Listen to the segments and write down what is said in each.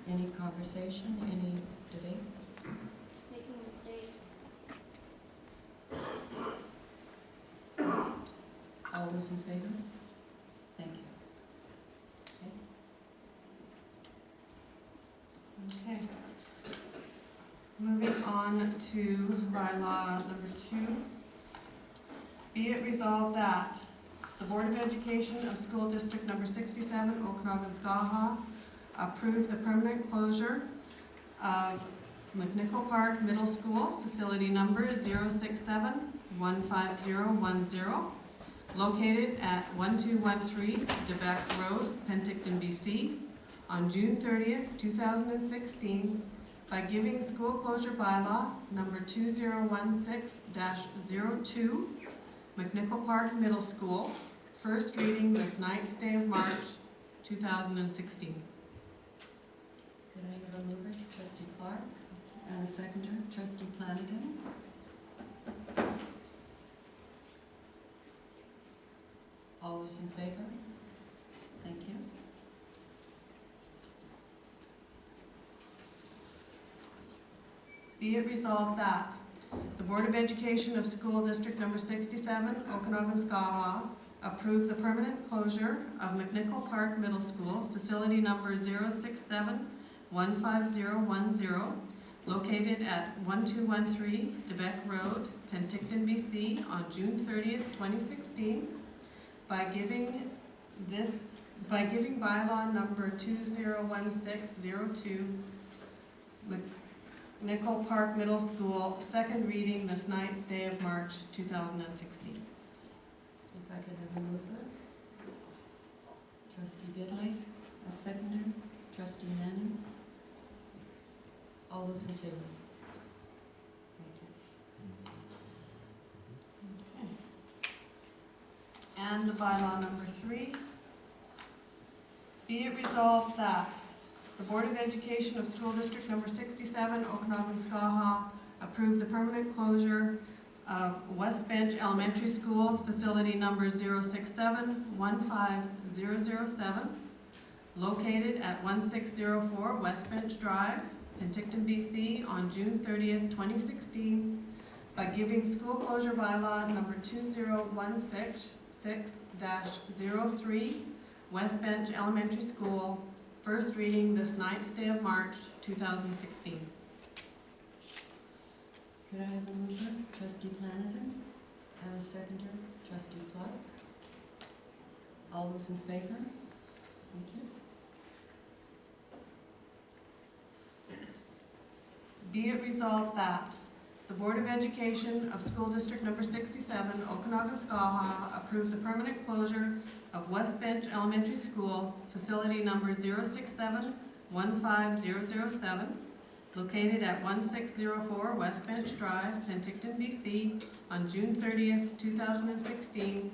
Any conversation, any debate? Making mistakes. All those in favor? Thank you. Okay. Moving on to bylaw number 2. Be it resolved that the Board of Education of School District number 67, Okanagan Skaha, approve the permanent closure of McNicoll Park Middle School, facility number 067-15010, located at 1213 Debec Road, Penticton, BC, on June 30th, 2016, by giving school closure bylaw number 2016-02, McNicoll Park Middle School, first reading this 9th day of March, 2016. Could I have a mover, Trustee Clark, and a seconder, Trustee Flanagan? All those in favor? Thank you. Be it resolved that the Board of Education of School District number 67, Okanagan Skaha, approve the permanent closure of McNicoll Park Middle School, facility number 067-15010, located at 1213 Debec Road, Penticton, BC, on June 30th, 2016, by giving bylaw number 201602, McNicoll Park Middle School, second reading this 9th day of March, 2016. If I could have a mover, Trustee Bidley, a seconder, Trustee Manning. All those in favor? Thank you. Okay. And bylaw number 3. Be it resolved that the Board of Education of School District number 67, Okanagan Skaha, approve the permanent closure of West Bench Elementary School, facility number 067-15007, located at 1604 West Bench Drive, Penticton, BC, on June 30th, 2016, by giving school closure bylaw number 2016-03, West Bench Elementary School, first reading this 9th day of March, 2016. Could I have a mover, Trustee Flanagan, and a seconder, Trustee Clark? All those in favor? Thank you. Be it resolved that the Board of Education of School District number 67, Okanagan Skaha, approve the permanent closure of West Bench Elementary School, facility number 067-15007, located at 1604 West Bench Drive, Penticton, BC, on June 30th, 2016,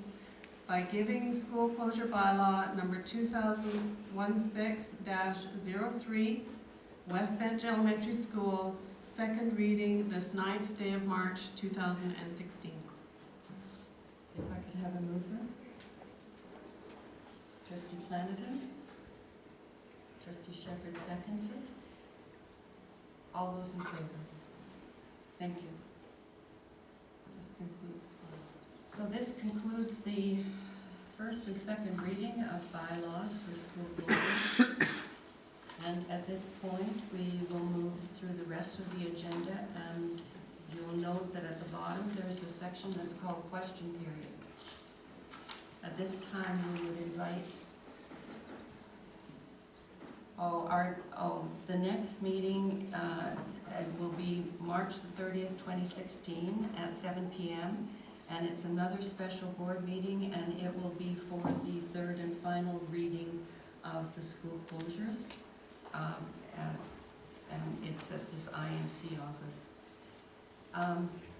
by giving school closure bylaw number 2016-03, West Bench Elementary School, second reading this 9th day of March, 2016. If I could have a mover, Trustee Flanagan, Trustee Shepherd seconds it. All those in favor? Thank you. This concludes the bylaws. So this concludes the first and second reading of bylaws for school closure. And at this point, we will move through the rest of the agenda, and you'll note that at the bottom, there's a section that's called question period. At this time, we would invite, the next meeting will be March the 30th, 2016 at 7 p.m. And it's another special board meeting, and it will be for the third and final reading of the school closures. And it's at this IMC office.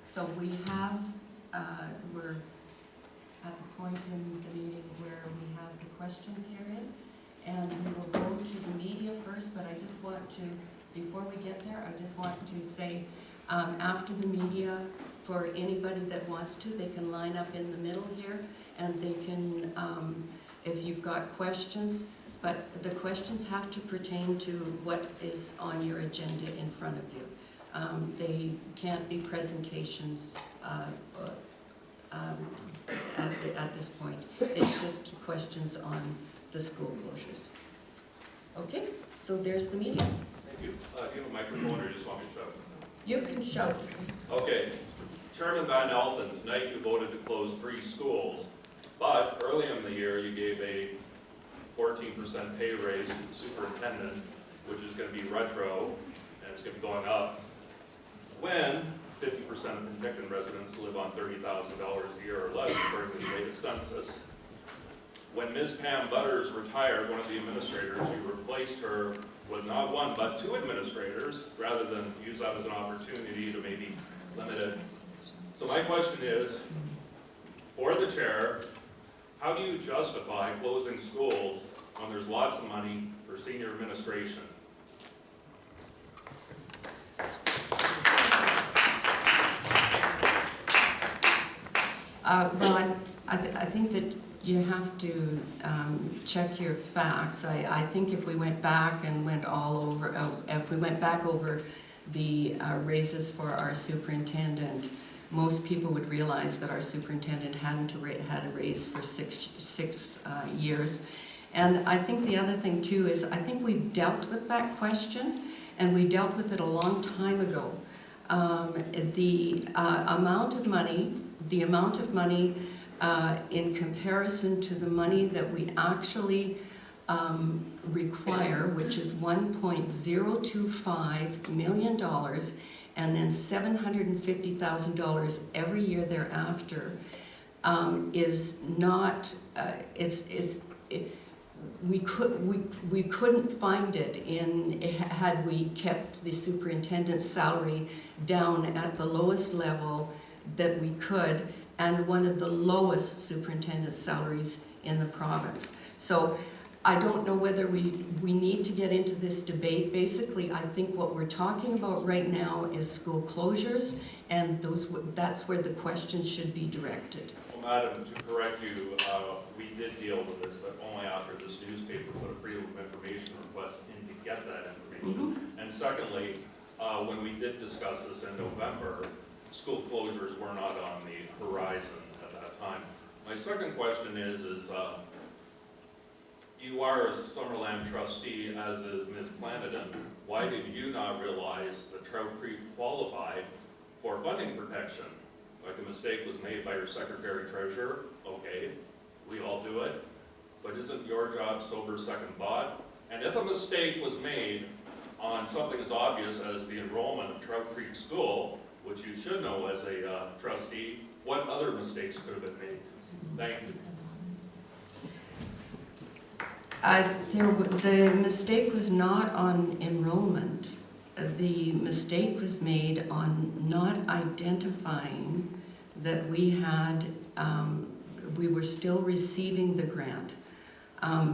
So we have, we're at the point in the meeting where we have the question period, and we will go to the media first, but I just want to, before we get there, I just want to say, after the media, for anybody that wants to, they can line up in the middle here, and they can, if you've got questions, But the questions have to pertain to what is on your agenda in front of you. They can't be presentations at this point. It's just questions on the school closures. Okay, so there's the meeting. Thank you. Do you have a microphone or you just want me to shout? You can shout. Okay. Chairman Van Elton, tonight you voted to close 3 schools, but early in the year you gave a 14% pay raise to the superintendent, which is going to be retro, and it's going to be going up when 50% of Penticton residents live on $30,000 a year or less, according to the latest census. When Ms. Pam Butters retired, one of the administrators, you replaced her with not 1 but 2 administrators, rather than use that as an opportunity to maybe limit it. So my question is, for the chair, how do you justify closing schools when there's lots of money for senior administration? Well, I think that you have to check your facts. I think if we went back and went over the raises for our superintendent, most people would realize that our superintendent hadn't had a raise for six years. And I think the other thing too is I think we've dealt with that question, and we dealt with it a long time ago. The amount of money in comparison to the money that we actually require, which is $1.025 million, and then $750,000 every year thereafter, is not. We couldn't find it had we kept the superintendent's salary down at the lowest level that we could, and one of the lowest superintendent salaries in the province. So I don't know whether we need to get into this debate. Basically, I think what we're talking about right now is school closures, and that's where the question should be directed. Well, Madam, to correct you, we did deal with this, but only after this newspaper put a freedom of information request in to get that information. Mm-hmm. And secondly, when we did discuss this in November, school closures were not on the horizon at that time. My second question is you are a Summerland trustee, as is Ms. Planadon. Why did you not realize that Trout Creek qualified for funding protection? Like a mistake was made by your secretary-treasurer, okay, we all do it, but isn't your job sober second thought? And if a mistake was made on something as obvious as the enrollment of Trout Creek School, which you should know as a trustee, what other mistakes could have been made? Thank you. The mistake was not on enrollment. The mistake was made on not identifying that we were still receiving the grant.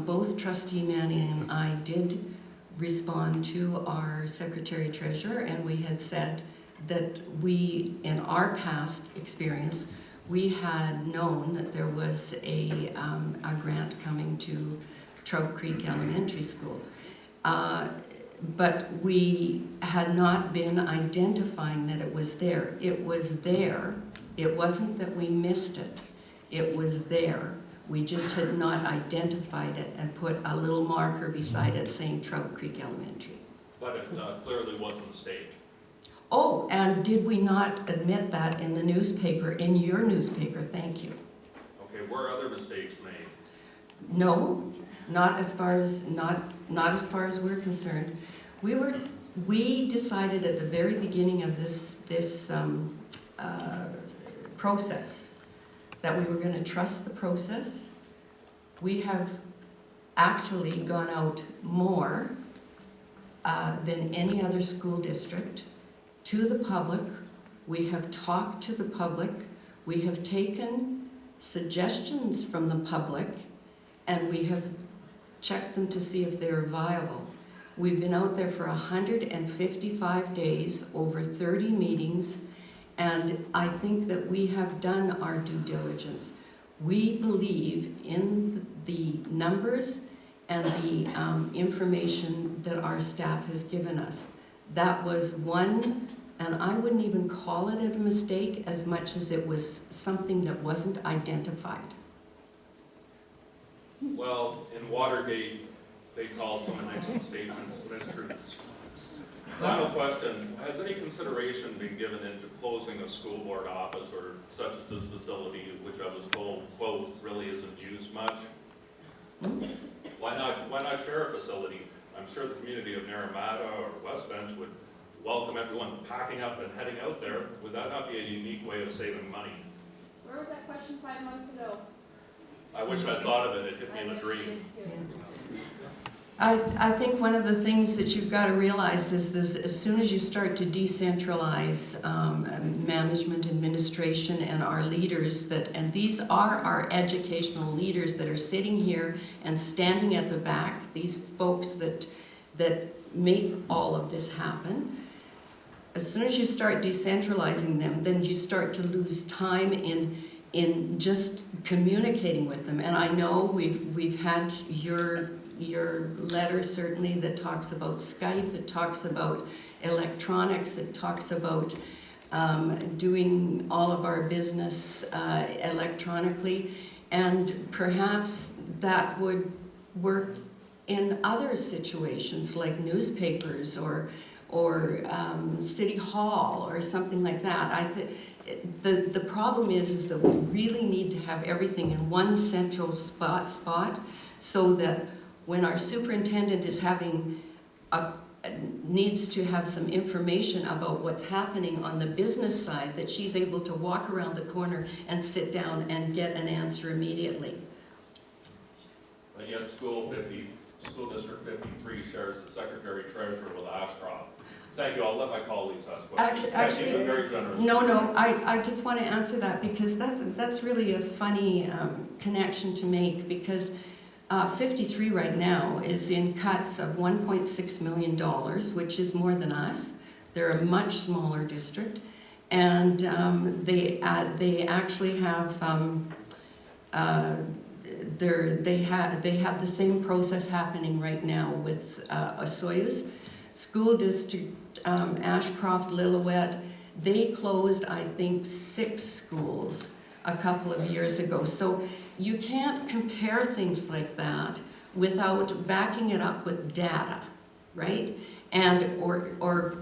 Both Trustee Manning and I did respond to our Secretary-Treasurer, and we had said that we, in our past experience, we had known that there was a grant coming to Trout Creek Elementary School. But we had not been identifying that it was there. It was there. It wasn't that we missed it. It was there. We just had not identified it and put a little marker beside it saying Trout Creek Elementary. But it clearly was a mistake. Oh, and did we not admit that in the newspaper, in your newspaper? Thank you. Okay, were other mistakes made? No, not as far as we're concerned. We decided at the very beginning of this process that we were going to trust the process. We have actually gone out more than any other school district to the public. We have talked to the public. We have taken suggestions from the public, and we have checked them to see if they're viable. We've been out there for 155 days, over 30 meetings, and I think that we have done our due diligence. We believe in the numbers and the information that our staff has given us. That was one, and I wouldn't even call it a mistake as much as it was something that wasn't identified. Well, in Watergate, they call some initial statements mistruths. Final question, has any consideration been given into closing a school board office or such as this facility, which I was told, quote, really isn't used much? Why not share a facility? I'm sure the community of Naramata or West Bench would welcome everyone packing up and heading out there. Would that not be a unique way of saving money? Where was that question 5 months ago? I wish I'd thought of it, it hit me in a dream. I think one of the things that you've got to realize is this, as soon as you start to decentralize management, administration, and our leaders, and these are our educational leaders that are sitting here and standing at the back, these folks that make all of this happen. As soon as you start decentralizing them, then you start to lose time in just communicating with them. And I know we've had your letter certainly that talks about Skype, it talks about electronics, it talks about doing all of our business electronically, and perhaps that would work in other situations like newspapers or City Hall or something like that. The problem is that we really need to have everything in one central spot so that when our superintendent is needs to have some information about what's happening on the business side, that she's able to walk around the corner and sit down and get an answer immediately. But yet School District 53 shares the Secretary Treasurer with Ashcroft. Thank you, I'll let my colleagues ask questions. Actually, Thank you, very generous. No, I just want to answer that because that's really a funny connection to make, because 53 right now is in cuts of $1.6 million, which is more than us. They're a much smaller district, and they actually have they have the same process happening right now with Osoyoos School District, Ashcroft, Lillooet. They closed, I think, 6 schools a couple of years ago. So you can't compare things like that without backing it up with data, right? And or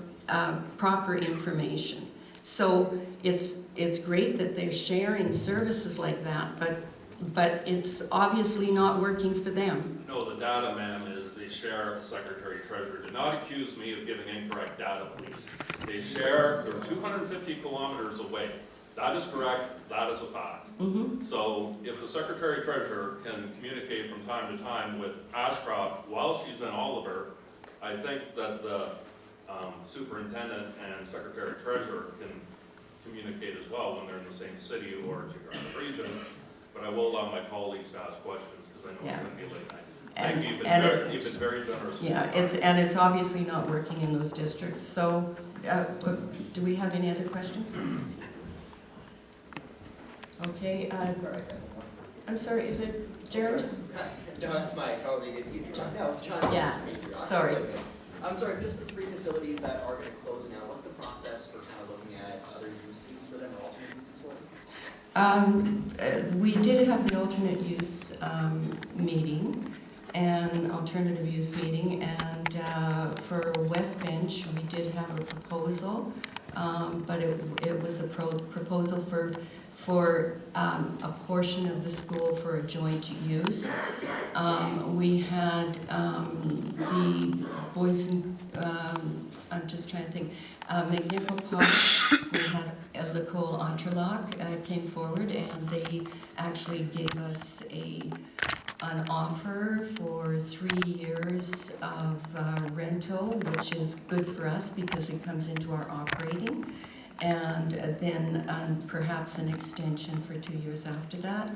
proper information. So it's great that they're sharing services like that, but it's obviously not working for them. No, the data, ma'am, is they share a Secretary Treasurer. Do not accuse me of giving incorrect data, please. They share, they're 250 kilometers away. That is correct, that is a fact. Mm-hmm. So if the Secretary Treasurer can communicate from time to time with Ashcroft while she's in Oliver, I think that the Superintendent and Secretary Treasurer can communicate as well when they're in the same city or geographic region. But I will allow my colleagues to ask questions because I know it's going to be late night. Thank you, you've been very generous. Yeah, it's obviously not working in those districts. So do we have any other questions? Okay, I'm sorry, is it Jared? No, that's my colleague. No, it's John. Yeah, sorry. I'm sorry, just the 3 facilities that are going to close now, what's the process for kind of looking at other uses for them or alternate uses for them? We did have the alternate use meeting, an alternative use meeting, and for West Bench, we did have a proposal, but it was a proposal for a portion of the school for a joint use. We had the boys and, I'm just trying to think, McNicoll Park, we had Nicole Entrelock came forward, and they actually gave us an offer for 3 years of rental, which is good for us because it comes into our operating. And then perhaps an extension for 2 years after that.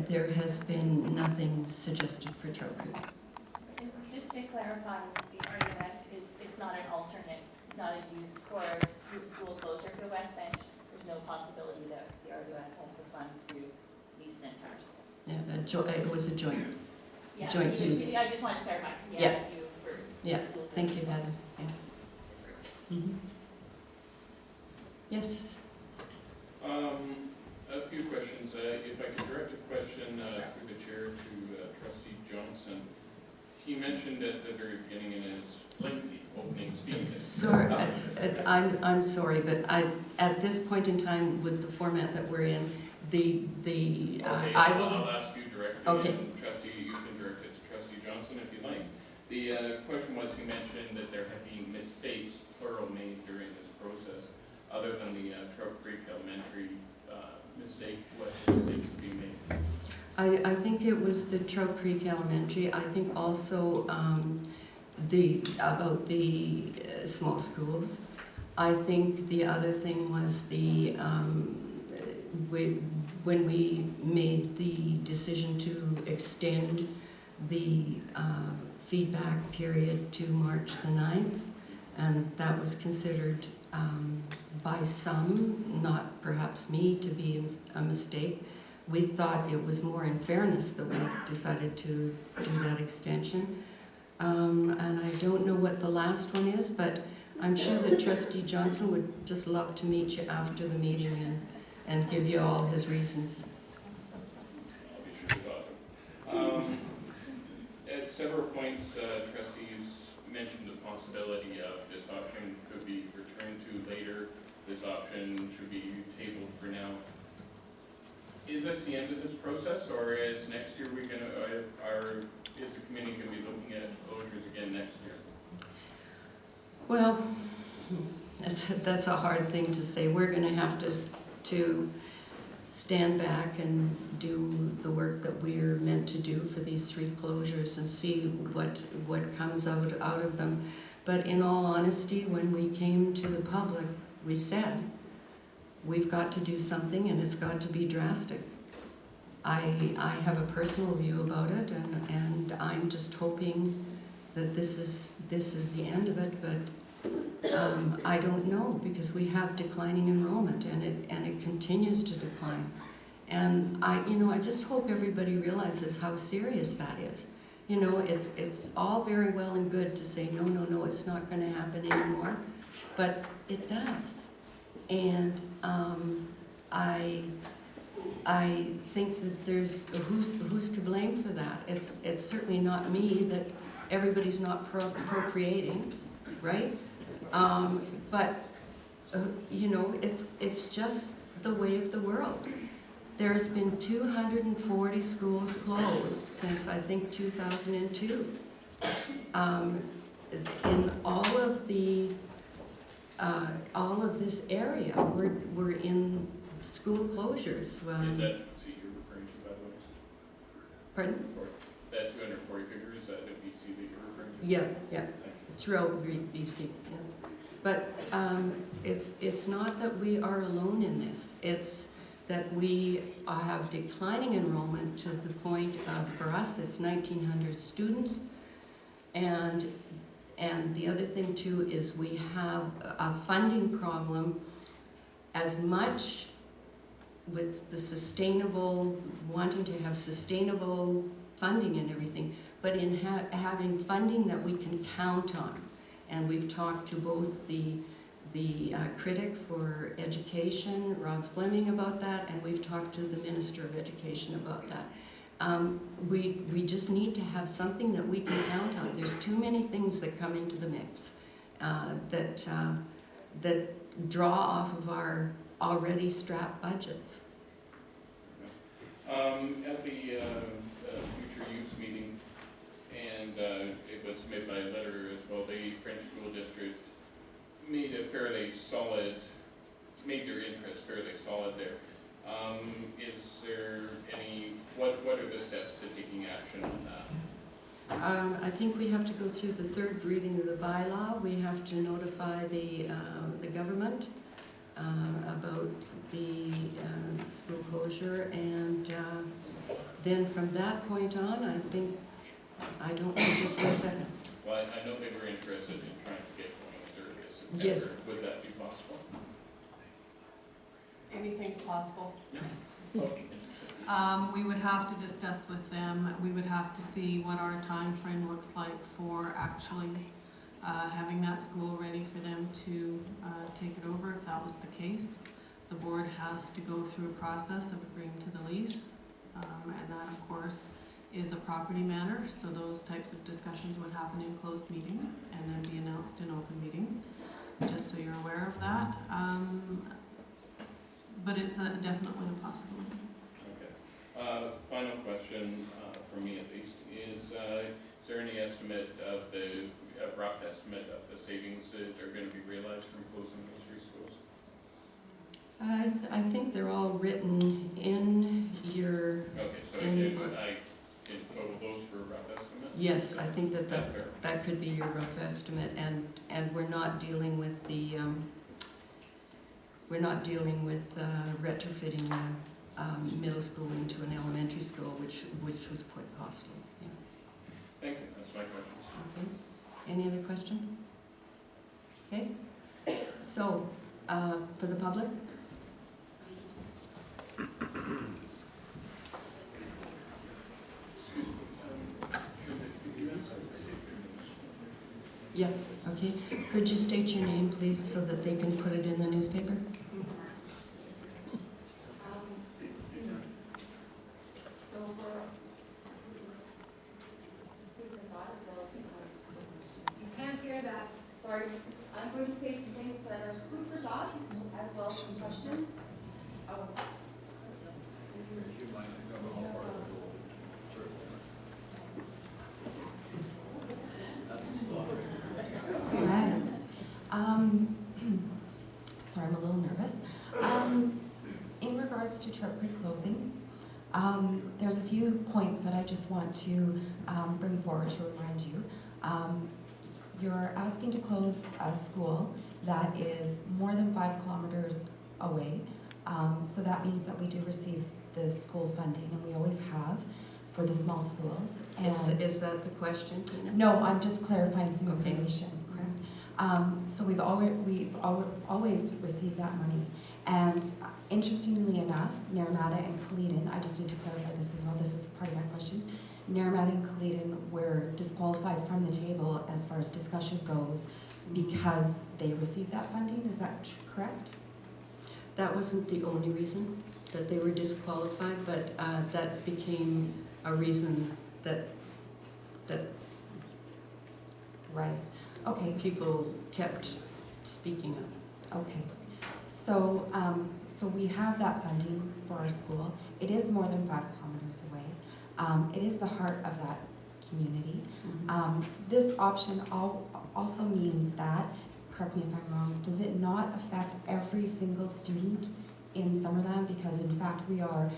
There has been nothing suggested for Trout Creek. Just to clarify, the RUS it's not an alternate, it's not a use for school closure for West Bench. There's no possibility that the RUS has the funds to lease an entire school. Yeah, it was a joint. Yeah, joint use. I just wanted to clarify, because he Yeah. asked you for Yeah, school. thank you, Heather. Yeah. Mhm. Yes, A few questions. If I could direct a question through the chair to trustee Johnson. He mentioned at the very beginning in his lengthy opening speech. sorry, I'm sorry, but at this point in time, with the format that we're in, Okay, I will, I'll ask you directly, Okay. and trustee, you can direct it to trustee Johnson if you like. The question was, he mentioned that there had been mistakes, plural, made during this process. Other than the Trout Creek Elementary mistake, what mistakes being made? I think it was the Trout Creek Elementary. I think also about the small schools. I think the other thing was when we made the decision to extend the feedback period to March the 9th, and that was considered by some, not perhaps me, to be a mistake. We thought it was more in fairness that we decided to do that extension. And I don't know what the last one is, but I'm sure that Trustee Johnson would just love to meet you after the meeting and give you all his reasons. I'll be sure to talk. At several points, trustees mentioned the possibility of this option could be returned to later. This option should be tabled for now. Is this the end of this process, or is next year is the committee going to be looking at closures again next year? Well, that's a hard thing to say. We're going to have to stand back and do the work that we're meant to do for these 3 closures and see what comes out of them. But in all honesty, when we came to the public, we said, we've got to do something, and it's got to be drastic. I have a personal view about it, and I'm just hoping that this is the end of it, but I don't know, because we have declining enrollment, and it continues to decline. And I just hope everybody realizes how serious that is. It's all very well and good to say, no, it's not going to happen anymore, but it does. And I think that there's who's to blame for that. It's certainly not me that everybody's not procreating, right? But it's just the way of the world. There's been 240 schools closed since I think 2002. In all of this area, we're in school closures. Is that the BC you're referring to, by the way? Pardon? Or that 240 figure, is that the BC that you're referring to? Yeah, Thank you. throughout BC. Yeah. But it's not that we are alone in this. It's that we have declining enrollment to the point of, for us, it's 1,900 students. And the other thing too is we have a funding problem, as much with the sustainable, wanting to have sustainable funding and everything, but in having funding that we can count on. And we've talked to both the critic for education, Rob Fleming, about that, and we've talked to the Minister of Education about that. We just need to have something that we can count on. There's too many things that come into the mix that draw off of our already strapped budgets. At the future use meeting, and it was made by letter as well, the French School District made their interest fairly solid there. Is there what are the steps to taking action on that? I think we have to go through the 3rd reading of the bylaw. We have to notify the government about the school closure, and then from that point on, I don't know, just for a second. Well, I know they were interested in trying to get going as early as September. Yes. Would that be possible? Anything's possible. Okay. We would have to discuss with them. We would have to see what our time frame looks like for actually having that school ready for them to take it over, if that was the case. The board has to go through a process of agreeing to the lease, and that, of course, is a property matter, so those types of discussions would happen in closed meetings and then be announced in open meetings, just so you're aware of that. But it's definitely a possibility. Okay. Final question, for me at least, is there any estimate of a rough estimate of the savings that are going to be realized from closing those 3 schools? I think they're all written in your, Okay, so in the in book. total those for a rough estimate? Yes, I think that That's fair. that could be your rough estimate, and we're not dealing with the, retrofitting the middle school into an elementary school, which was quite costly. Yeah. Thank you, that's my questions. Okay. Any other questions? Okay. So, for the public? Yeah, okay. Could you state your name, please, so that they can put it in the newspaper? So for, this is just food for thought as well as you can't hear that. Sorry, I'm going to say some things that are food for thought as well as some questions. Right. Sorry, I'm a little nervous. In regards to Trout Creek closing, there's a few points that I just want to bring forward to remind you. You're asking to close a school that is more than 5 kilometers away. So that means that we do receive the school funding, and we always have for the small schools. Is that the question, Tina? No, I'm just clarifying some Okay. information, correct? So we've always received that money. And interestingly enough, Naramata and Kaleden, I just need to clarify this as well, this is part of my questions. Naramata and Kaleden were disqualified from the table as far as discussion goes because they received that funding, is that correct? That wasn't the only reason that they were disqualified, but that became a reason that Right. Okay. people kept speaking up. Okay, so, so we have that funding for our school. It is more than 5 kilometers away. It is the heart of that community. This option also means that, correct me if I'm wrong, does it not affect every single student in Summerland? Because in fact, we are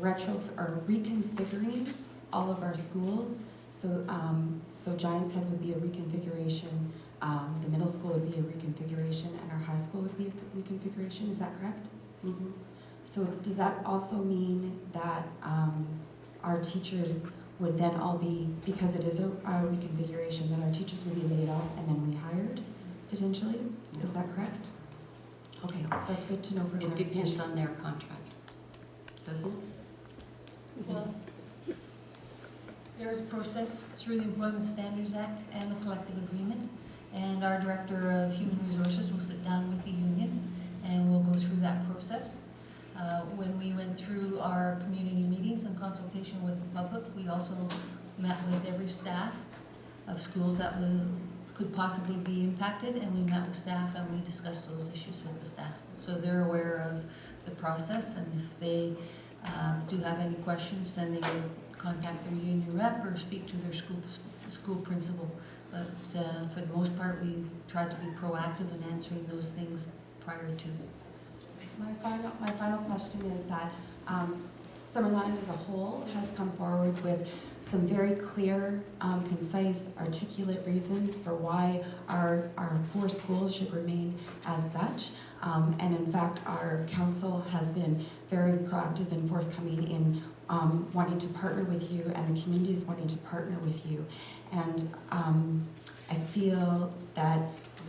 reconfiguring all of our schools. So, so Giants Head would be a reconfiguration, the middle school would be a reconfiguration, and our high school would be a reconfiguration, is that correct? Mm-hmm. So does that also mean that our teachers would then all be, because it is a reconfiguration, then our teachers would be laid off and then rehired, potentially? Is that correct? Okay, that's good to know for It depends clarification. on their contract, doesn't it? Well, there is a process through the Employment Standards Act and the collective agreement, and our Director of Human Resources will sit down with the union and we'll go through that process. When we went through our community meetings in consultation with the public, we also met with every staff of schools that could possibly be impacted, and we met with staff and we discussed those issues with the staff. So they're aware of the process, and if they do have any questions, then they will contact their union rep or speak to their school principal. But for the most part, we tried to be proactive in answering those things prior to. My final question is that Summerland as a whole has come forward with some very clear, concise, articulate reasons for why our 4 schools should remain as such. And in fact, our council has been very proactive and forthcoming in wanting to partner with you, and the community is wanting to partner with you. And I feel that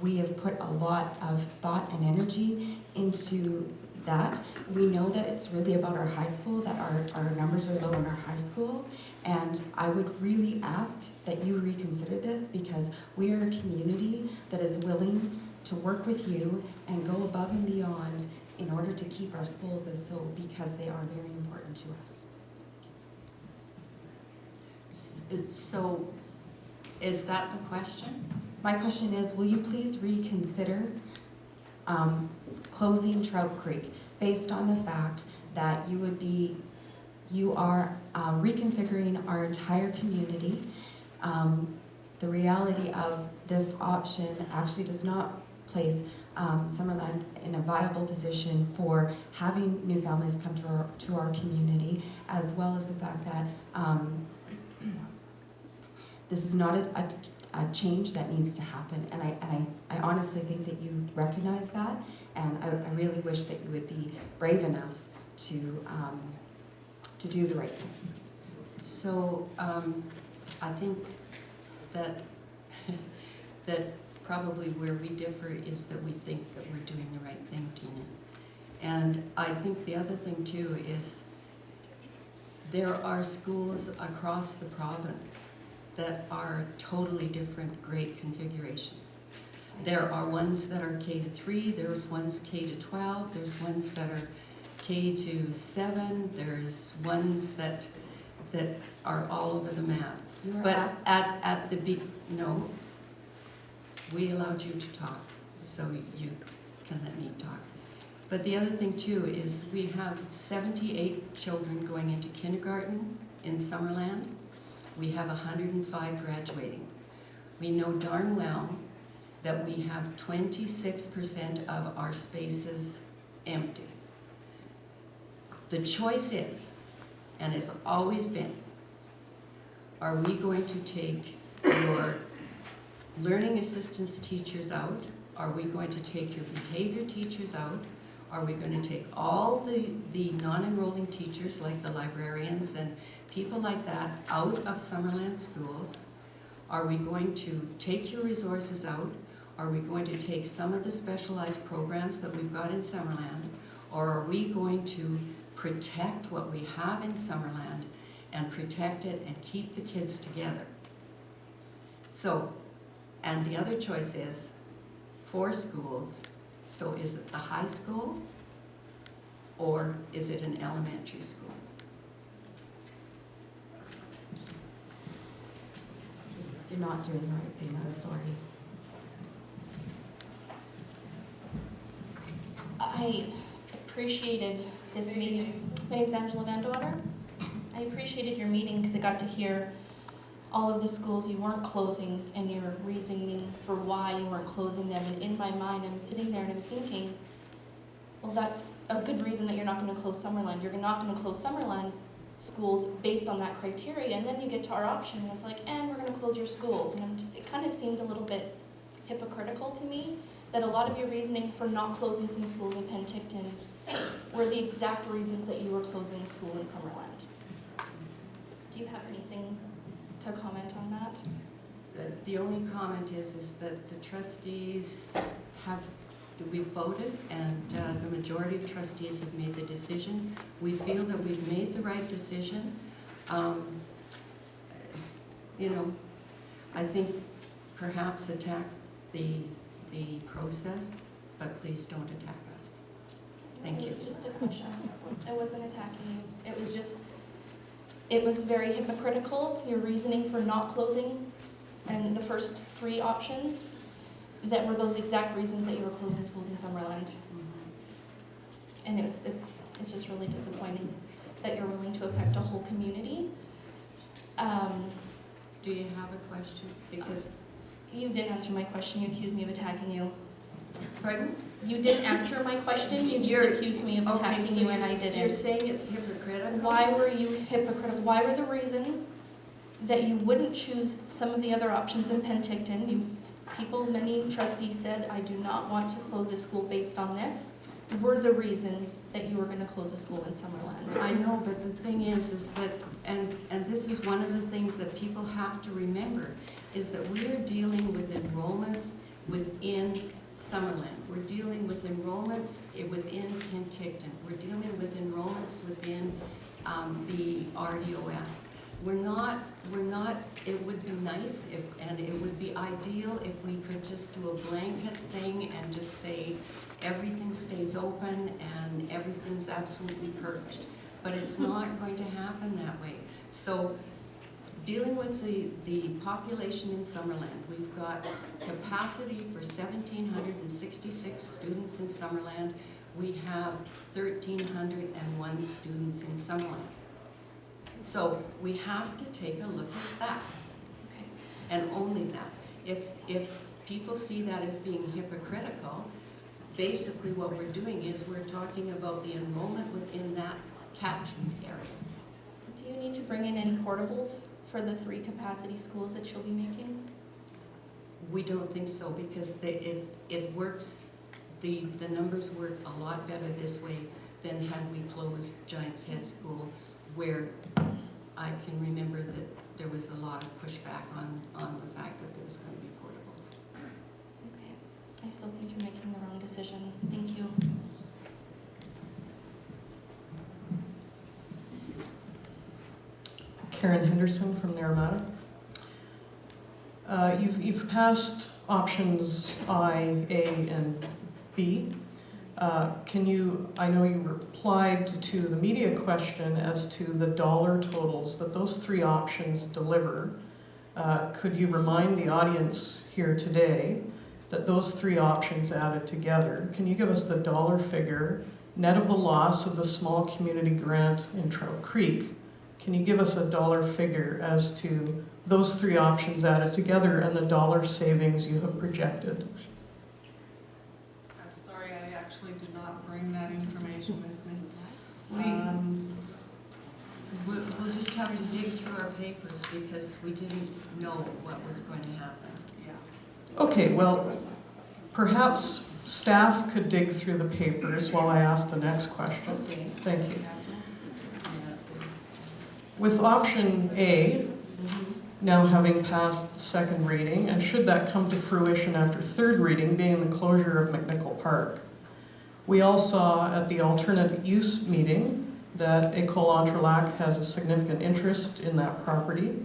we have put a lot of thought and energy into that. We know that it's really about our high school, that our numbers are low in our high school. And I would really ask that you reconsider this, because we are a community that is willing to work with you and go above and beyond in order to keep our schools as so, because they are very important to us. So, is that the question? My question is, will you please reconsider closing Trout Creek based on the fact that you are reconfiguring our entire community. The reality of this option actually does not place Summerland in a viable position for having new families come to our community, as well as the fact that this is not a change that needs to happen. And I honestly think that you recognize that, and I really wish that you would be brave enough to do the right thing. So, I think that that probably where we differ is that we think that we're doing the right thing, Tina. And I think the other thing too is there are schools across the province that are totally different grade configurations. There are ones that are K-3, there's ones K-12, there's ones that are K-7, there's ones that are all over the map. But at the no, we allowed you to talk, so you can let me talk. But the other thing too is we have 78 children going into kindergarten in Summerland. We have 105 graduating. We know darn well that we have 26% of our spaces empty. The choice is, and has always been, are we going to take your learning assistance teachers out? Are we going to take your behavior teachers out? Are we going to take all the non-enrolling teachers like the librarians and people like that out of Summerland schools? Are we going to take your resources out? Are we going to take some of the specialized programs that we've got in Summerland? Or are we going to protect what we have in Summerland and protect it and keep the kids together? So, and the other choice is 4 schools. So is it the high school or is it an elementary school? You're not doing the right thing, I'm sorry. I appreciated this meeting. My name's Angela Van Daughter. I appreciated your meeting because I got to hear all of the schools you weren't closing and your reasoning for why you weren't closing them. And in my mind, I'm sitting there and I'm thinking, well, that's a good reason that you're not going to close Summerland. You're not going to close Summerland schools based on that criteria. And then you get to our option and it's like, and we're going to close your schools. And it kind of seemed a little bit hypocritical to me that a lot of your reasoning for not closing some schools in Penticton were the exact reasons that you were closing a school in Summerland. Do you have anything to comment on that? The only comment is that the trustees we've voted, and the majority of trustees have made the decision. We feel that we've made the right decision. You know, I think perhaps attack the process, but please don't attack us. Thank you. It was just a question. I wasn't attacking you. It was very hypocritical, your reasoning for not closing, and the first 3 options that were those exact reasons that you were closing schools in Summerland. And it's just really disappointing that you're willing to affect a whole community. Do you have a question? Because You didn't answer my question. You accused me of attacking you. pardon? You didn't answer my question. You just accused me of attacking you, and I didn't. You're saying it's hypocritical? Why were you hypocritical? Why were the reasons that you wouldn't choose some of the other options in Penticton? Many trustees said, I do not want to close this school based on this. Were the reasons that you were going to close a school in Summerland? I know, but the thing is that, and this is one of the things that people have to remember, is that we are dealing with enrollments within Summerland. we're dealing with enrollments within Penticton. We're dealing with enrollments within the RDOS. We're not, it would be nice if, and it would be ideal if we could just do a blanket thing and just say everything stays open and everything's absolutely perfect. But it's not going to happen that way. So dealing with the population in Summerland, we've got capacity for 1,766 students in Summerland. We have 1,301 students in Summerland. So we have to take a look at that, okay? And only that. If people see that as being hypocritical, basically what we're doing is we're talking about the enrollment within that catchment area. Do you need to bring in any portables for the 3 capacity schools that you'll be making? We don't think so, because it works, the numbers work a lot better this way than had we closed Giants Head School, where I can remember that there was a lot of pushback on the fact that there was going to be portables. Okay. I still think you're making the wrong decision. Thank you. Karen Henderson from Naramata. You've passed options I, A, and B. I know you replied to the media question as to the dollar totals that those 3 options deliver. Could you remind the audience here today that those 3 options added together, can you give us the dollar figure, net of the loss of the small community grant in Trout Creek? Can you give us a dollar figure as to those 3 options added together and the dollar savings you have projected? I'm sorry, I actually did not bring that information with me. We'll just have to dig through our papers because we didn't know what was going to happen. Yeah. Okay, well, perhaps staff could dig through the papers while I ask the next question. Okay. Thank you. With option A, now having passed the 2nd reading, and should that come to fruition after 3rd reading, being the closure of McNicoll Park, we all saw at the alternate use meeting that École Entrelac has a significant interest in that property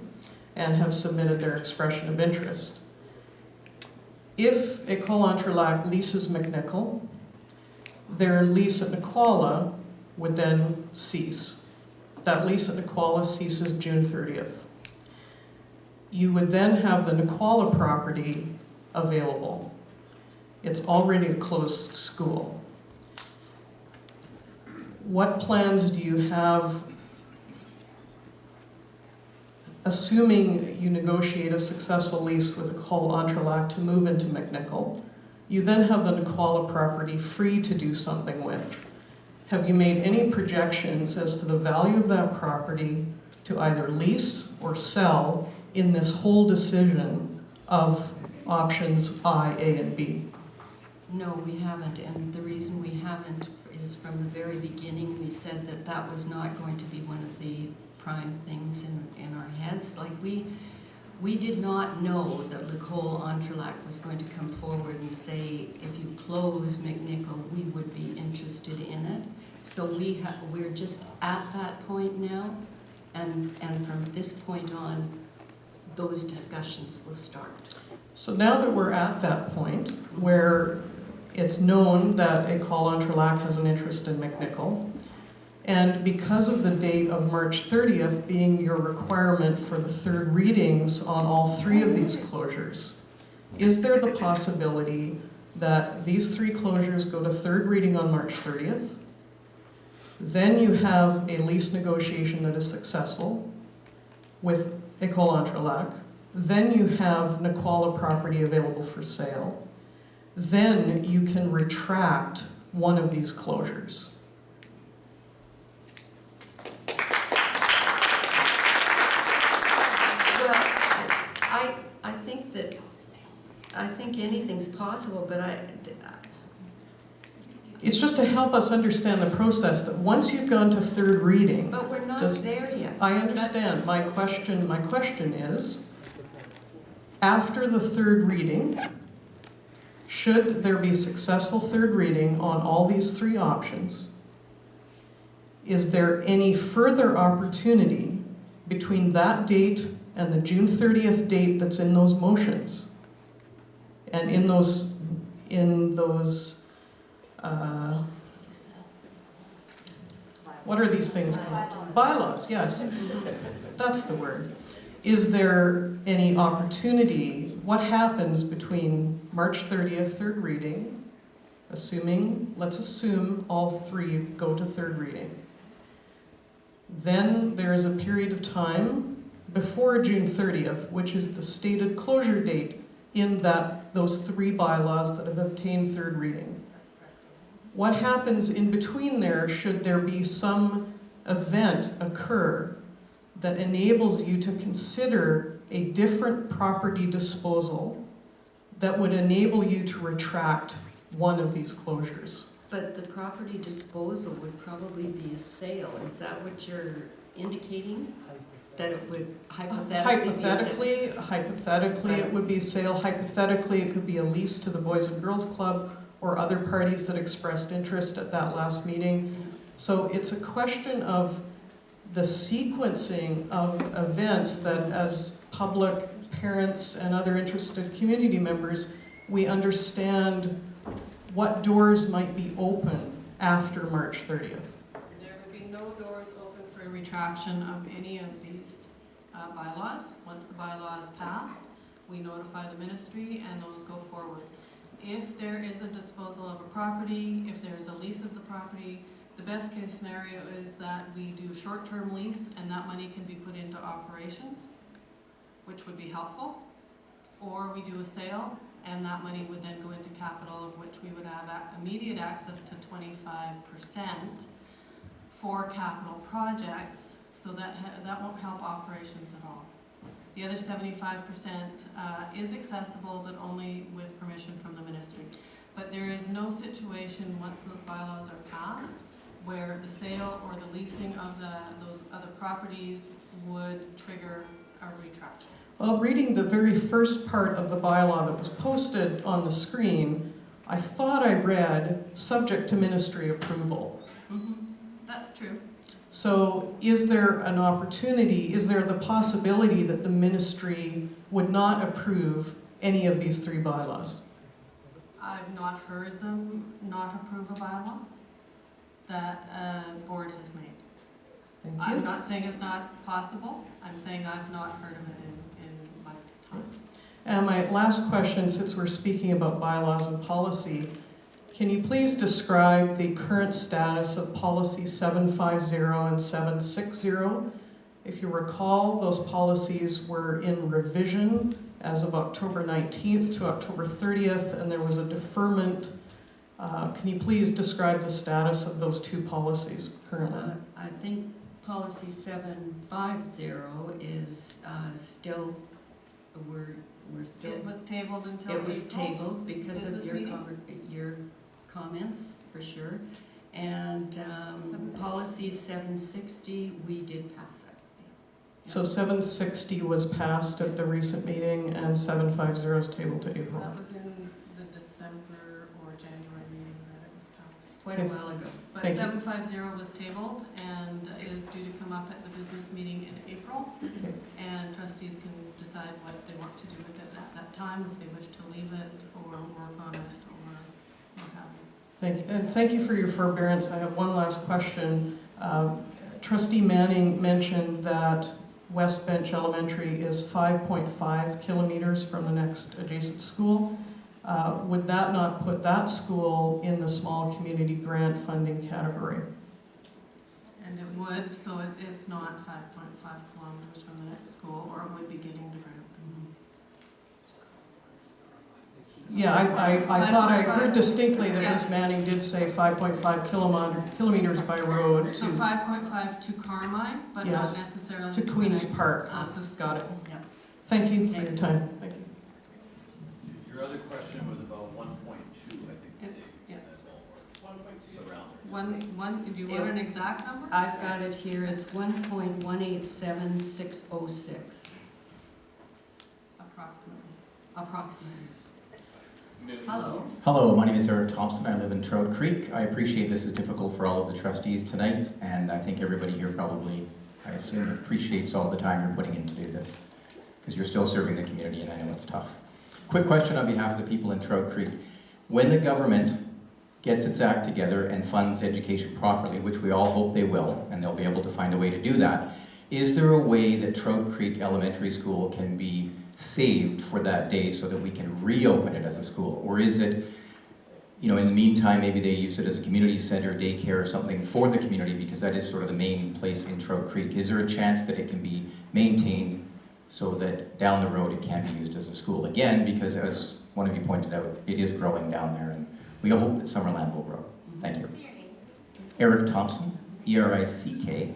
and have submitted their expression of interest. If École Entrelac leases McNicoll, their lease at Nicola would then cease. That lease at Nicola ceases June 30th. You would then have the Nicola property available. It's already a closed school. What plans do you have, assuming you negotiate a successful lease with École Entrelac to move into McNicoll? You then have the Nicola property free to do something with. Have you made any projections as to the value of that property to either lease or sell in this whole decision of options I, A, and B? No, we haven't, and the reason we haven't is from the very beginning we said that that was not going to be one of the prime things in our heads. Like we did not know that École Entrelac was going to come forward and say, if you close McNicoll, we would be interested in it. So we're just at that point now, and from this point on, those discussions will start. So now that we're at that point where it's known that École Entrelac has an interest in McNicoll, and because of the date of March 30th being your requirement for the 3rd readings on all 3 of these closures, is there the possibility that these 3 closures go to 3rd reading on March 30th? Then you have a lease negotiation that is successful with École Entrelac. Then you have Nicola property available for sale. Then you can retract one of these closures. I think anything's possible, but It's just to help us understand the process that once you've gone to 3rd reading. but we're not there yet. I understand. My question is, after the 3rd reading, should there be successful third reading on all these three options, is there any further opportunity between that date and the June 30th date that's in those motions? And in those what are these things called? Bylaws, yes. That's the word. Is there any opportunity, what happens between March 30th, third reading, let's assume all three go to third reading. Then there is a period of time before June 30th, which is the stated closure date in those three bylaws that have obtained third reading. What happens in between there, should there be some event occur that enables you to consider a different property disposal that would enable you to retract one of these closures? But the property disposal would probably be a sale. Is that what you're indicating? That it would hypothetically Hypothetically, it would be a sale. Hypothetically, it could be a lease to the Boys and Girls Club or other parties that expressed interest at that last meeting. So it's a question of the sequencing of events that, as public, parents, and other interested community members, we understand what doors might be open after March 30th. There would be no doors open for retraction of any of these bylaws. Once the bylaw is passed, we notify the ministry and those go forward. If there is a disposal of a property, if there is a lease of the property, the best case scenario is that we do a short-term lease and that money can be put into operations, which would be helpful. Or we do a sale and that money would then go into capital, of which we would have immediate access to 25% for capital projects, so that won't help operations at all. The other 75% is accessible, but only with permission from the ministry. But there is no situation, once those bylaws are passed, where the sale or the leasing of those other properties would trigger a retraction. Well, reading the very first part of the bylaw that was posted on the screen, I thought I read subject to ministry approval. That's true. So is there an opportunity, is there the possibility that the ministry would not approve any of these three bylaws? I've not heard them not approve a bylaw that a board has made. Thank you. I'm not saying it's not possible. I'm saying I've not heard of it in my time. And my last question, since we're speaking about bylaws and policy, can you please describe the current status of policy 750 and 760? If you recall, those policies were in revision as of October 19th to October 30th, and there was a deferment. Can you please describe the status of those two policies currently? I think policy 750 is still, we're still. It was tabled until It was April. tabled because of Business your comments, for sure. And 760. policy 760, we did pass it. So 760 was passed at the recent meeting, and 750 is tabled to April. That was in the December or January meeting that it was passed. Quite a while ago. But Thank you. 750 was tabled and is due to come up at the business meeting in April. Okay. And trustees can decide what they want to do with it at that time, if they wish to leave it or work on it or what have you. Thank you. And thank you for your forbearance. I have one last question. Trustee Manning mentioned that West Bench Elementary is 5.5 kilometers from the next adjacent school. Would that not put that school in the small community grant funding category? And it would, so it's not 5.5 kilometers from the next school, or it would be getting the grant. Yeah, I thought I heard 5.5. distinctly that Yeah. Ms. Manning did say 5.5 kilometers by road So to 5.5 to Carmine, but Yes. not necessarily to the Queen's next Park. class of Got it. Yeah. Thank you for Thank your you. time. Thank you. Your other question was about 1.2, I think. It's- yeah. Around there. Do you want an exact number? I've got it here, it's 1.187606, Approximately. approximately. Hello. Hello, my name is Eric Thompson. I live in Trout Creek. I appreciate this is difficult for all of the trustees tonight, and I think everybody here probably, I assume, appreciates all the time you're putting in to do this, because you're still serving the community, and I know it's tough. Quick question on behalf of the people in Trout Creek. When the government gets its act together and funds education properly, which we all hope they will, and they'll be able to find a way to do that, is there a way that Trout Creek Elementary School can be saved for that day so that we can reopen it as a school? Or is it, you know, in the meantime, maybe they use it as a community center, daycare, or something for the community, because that is sort of the main place in Trout Creek. Is there a chance that it can be maintained so that down the road it can be used as a school again? Because as one of you pointed out, it is growing down there, and we hope that Summerland will grow. Thank you. Eric Thompson, ERICK,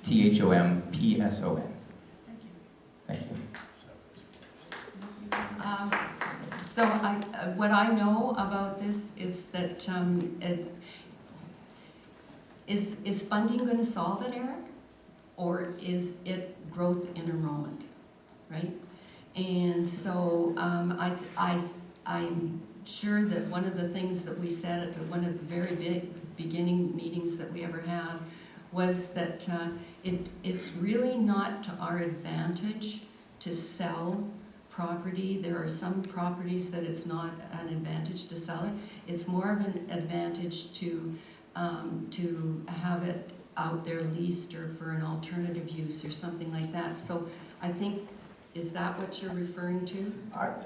THOMPSON. Thank you. So what I know about this is that is funding going to solve it, Eric? Or is it growth in enrollment, right? And so I'm sure that one of the things that we said at one of the very beginning meetings that we ever had was that it's really not to our advantage to sell property. There are some properties that it's not an advantage to sell it. It's more of an advantage to have it out there leased or for an alternative use or something like that. So I think, is that what you're referring to?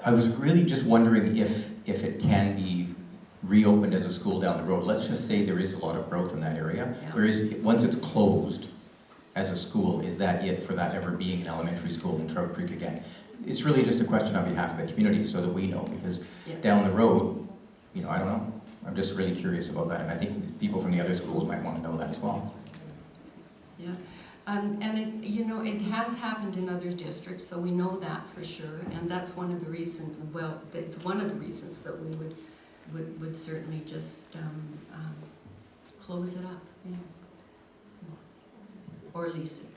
I was really just wondering if it can be reopened as a school down the road. Let's just say there is a lot of growth in that area. Yeah. Whereas once it's closed as a school, is that it for that ever being an elementary school in Trout Creek again? It's really just a question on behalf of the community so that we know, because Yes. down the road, you know, I don't know. I'm just really curious about that, and I think people from the other schools might want to know that as well. Yeah, and it, you know, it has happened in other districts, so we know that for sure, and that's one of the reasons, well, it's one of the reasons that we would certainly just close it up, yeah. Or lease it.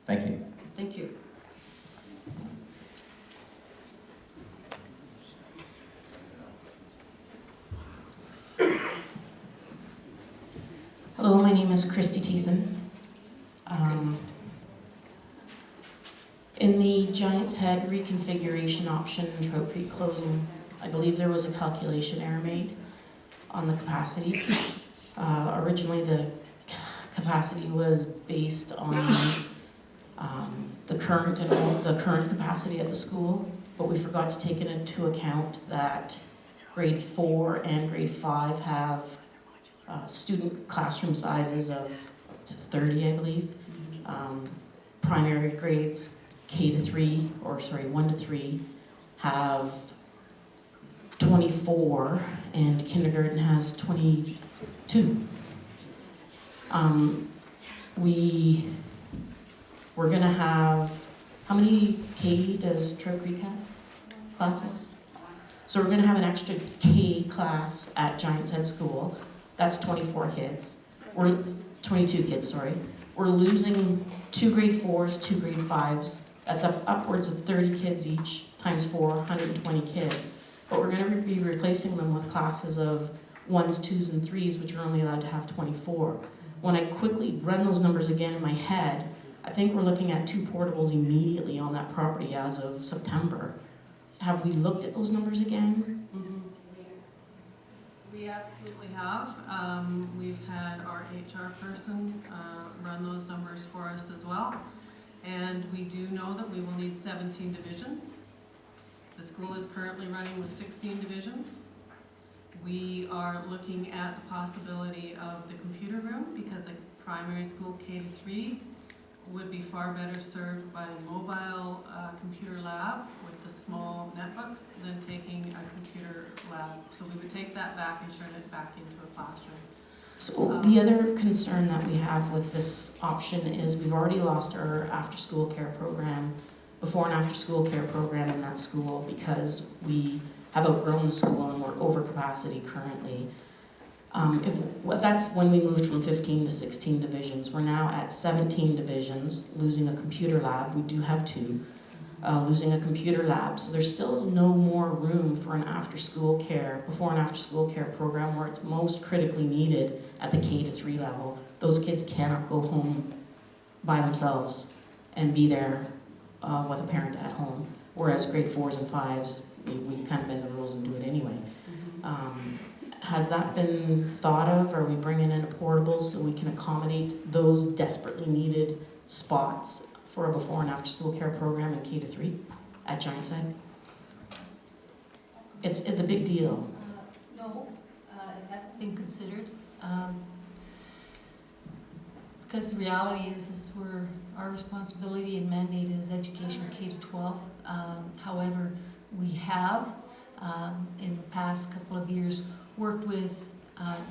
Thank you. Thank you. Hello, my name is Christy Thiessen. In the Giants Head reconfiguration option in Trout Creek closing, I believe there was a calculation error made on the capacity. Originally, the capacity was based on the current capacity at the school, but we forgot to take into account that grade 4 and grade 5 have student classroom sizes of up to 30, I believe. Primary grades K to 3, or sorry, 1 to 3, have 24, and kindergarten has 22. We're gonna have, how many K does Trout Creek have classes? So we're gonna have an extra K class at Giants Head School. That's 24 kids. We're 22 kids, sorry. We're losing 2 grade 4s, 2 grade 5s. That's upwards of 30 kids each, times 4, 120 kids. But we're going to be replacing them with classes of 1s, 2s, and 3s, which are only allowed to have 24. When I quickly run those numbers again in my head, I think we're looking at 2 portables immediately on that property as of September. Have we looked at those numbers again? We absolutely have. We've had our HR person run those numbers for us as well. And we do know that we will need 17 divisions. The school is currently running with 16 divisions. We are looking at the possibility of the computer room, because a primary school K to 3 would be far better served by a mobile computer lab with the small netbooks than taking a computer lab. So we would take that back and turn it back into a classroom. So the other concern that we have with this option is we've already lost our after-school care program, before and after-school care program in that school, because we have outgrown the school and we're over capacity currently. That's when we moved from 15 to 16 divisions. We're now at 17 divisions, losing a computer lab. We do have 2. losing a computer lab. So there still is no more room for an after-school care, before and after-school care program where it's most critically needed at the K to 3 level. Those kids cannot go home by themselves and be there with a parent at home. Whereas grade 4s and 5s, we kind of bend the rules and do it anyway. Has that been thought of? Are we bringing in a portable so we can accommodate those desperately needed spots for a before and after school care program in K to 3 at Giants Head? It's a big deal. No, it hasn't been considered. Because the reality is our responsibility and mandate is education K to 12. However, we have, in the past couple of years, worked with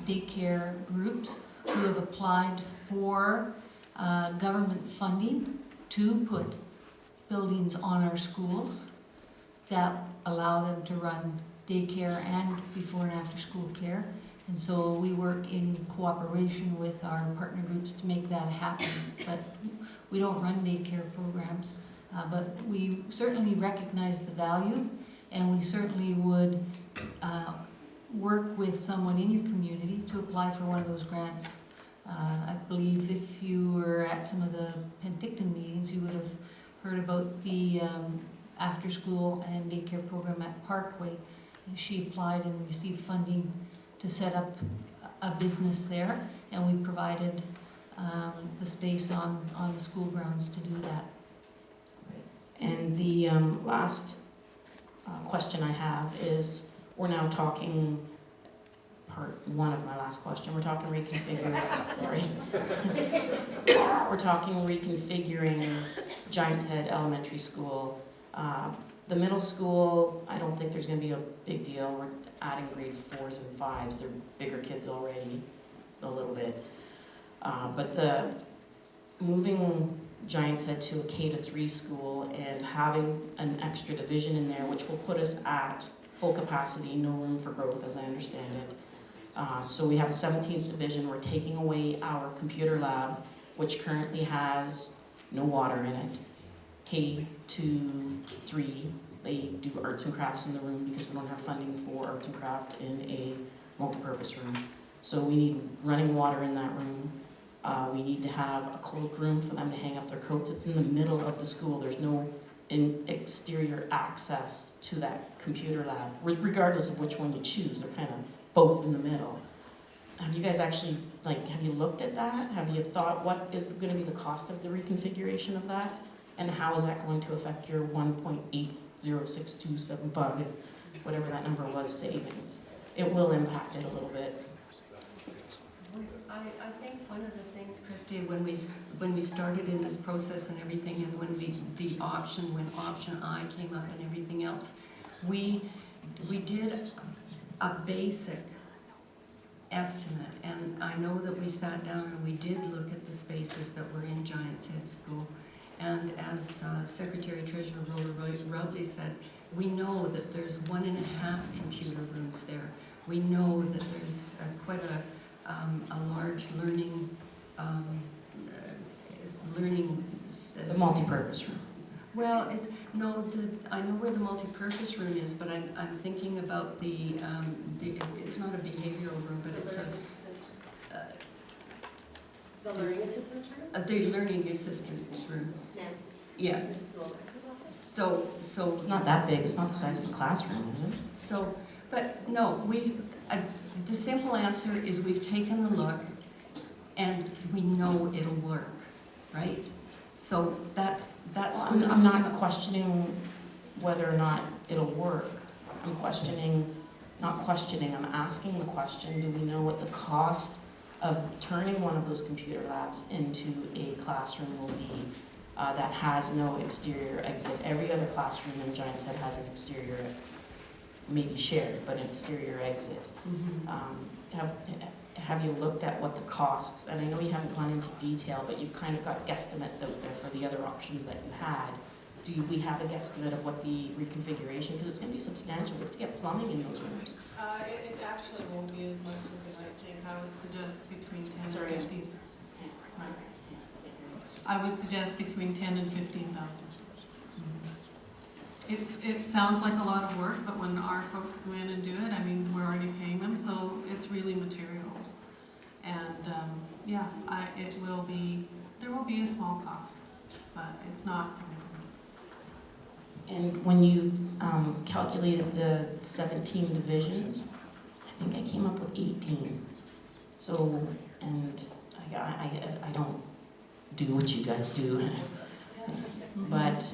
daycare groups who have applied for government funding to put buildings on our schools that allow them to run daycare and before and after school care. And so we work in cooperation with our partner groups to make that happen. But we don't run daycare programs, but we certainly recognize the value, and we certainly would work with someone in your community to apply for one of those grants. I believe if you were at some of the Penticton meetings, you would have heard about the after-school and daycare program at Parkway. She applied and received funding to set up a business there, and we provided the space on the school grounds to do that. And the last question I have is, we're now talking, part one of my last question, we're talking reconfiguring, sorry. We're talking reconfiguring Giants Head Elementary School. The middle school, I don't think there's going to be a big deal. We're adding grade 4s and 5s. They're bigger kids already, a little bit. But the moving Giants Head to a K to 3 school and having an extra division in there, which will put us at full capacity, no room for growth, as I understand it. So we have a 17th division. We're taking away our computer lab, which currently has no water in it. K to 3, they do arts and crafts in the room because we don't have funding for arts and craft in a multi-purpose room. So we need running water in that room. We need to have a cloakroom for them to hang up their coats. It's in the middle of the school. There's no exterior access to that computer lab, regardless of which one you choose. They're kind of both in the middle. Have you guys actually, have you looked at that? Have you thought what is going to be the cost of the reconfiguration of that? And how is that going to affect your 1.806275, whatever that number was, savings? It will impact it a little bit. I think one of the things, Christy, when we started in this process and everything, and when option I came up and everything else, we did a basic estimate, and I know that we sat down and we did look at the spaces that were in Giants Head School. And as Secretary Treasurer Robley said, we know that there's 1.5 computer rooms there. We know that there's quite a large learning The multi-purpose room. Well, I know where the multi-purpose room is, but I'm thinking about the it's not a behavioral room, but it's the learning assistance room? The learning assistance room. Yeah. Yes. So It's not that big. It's not the size of a classroom, is it? So, but no, the simple answer is we've taken a look and we know it'll work, right? So that's. Well, I'm not questioning whether or not it'll work. I'm asking the question, do we know what the cost of turning one of those computer labs into a classroom will be that has no exterior exit? Every other classroom in Giants Head has an exterior, maybe shared, but an exterior exit. Have you looked at what the costs, and I know you haven't gone into detail, but you've kind of got guesstimates out there for the other options that you had. Do we have a guesstimate of what the reconfiguration, because it's going to be substantial, we have to get plumbing in those rooms. It actually won't be as much as you might think. I would suggest between 10 and 15. I would suggest between 10 and 15,000. it sounds like a lot of work, but when our folks go in and do it, I mean, we're already paying them, so it's really materials. And, yeah, there will be a small cost, but it's not significant. And when you calculated the 17 divisions, I think I came up with 18. So, and I don't do what you guys do, but